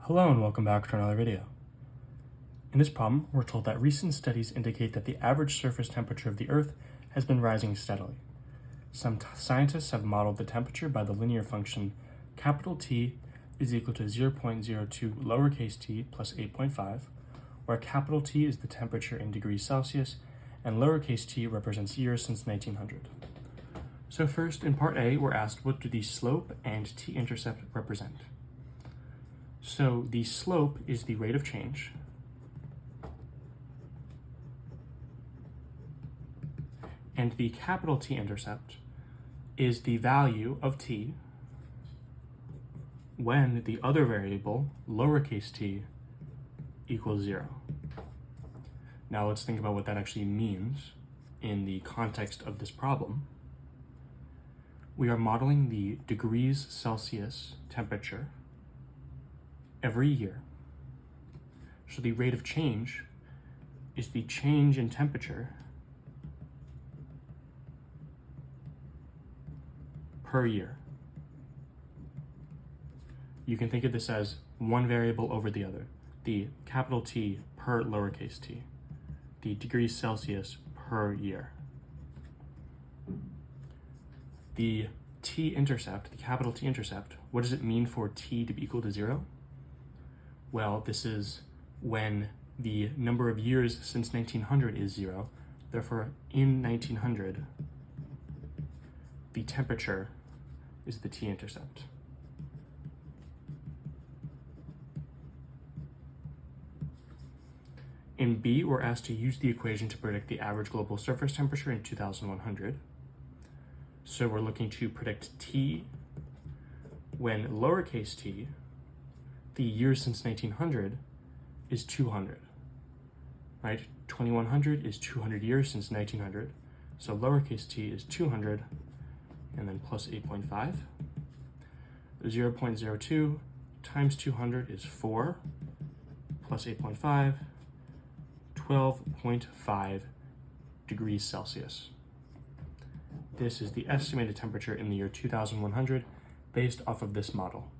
Hello and welcome back to another video. In this problem, we're told that recent studies indicate that the average surface temperature of the Earth has been rising steadily. Some scientists have modeled the temperature by the linear function capital T is equal to 0.02 lowercase t plus 8.5, where capital T is the temperature in degrees Celsius and lowercase t represents years since 1900. So first, in part A, we're asked what do the slope and t-intercept represent? So the slope is the rate of change, and the capital T-intercept is the value of t when the other variable, lowercase t, equals 0. Now let's think about what that actually means in the context of this problem. We are modeling the degrees Celsius temperature every year. So the rate of change is the change in temperature per year. You can think of this as one variable over the other, the capital T per lowercase t, the degrees Celsius per year. The t-intercept, the capital T-intercept, what does it mean for t to be equal to 0? Well, this is when the number of years since 1900 is 0. Therefore, in 1900, the temperature is the t-intercept. In B, we're asked to use the equation to predict the average global surface temperature in 2100. So we're looking to predict t when lowercase t, the years since 1900, is 200, right? 2100 is 200 years since 1900. So lowercase t is 200, and then plus 8.5. 0.02 times 200 is 4, plus 8.5, 12.5 degrees Celsius. This is the estimated temperature in the year 2100 based off of this model.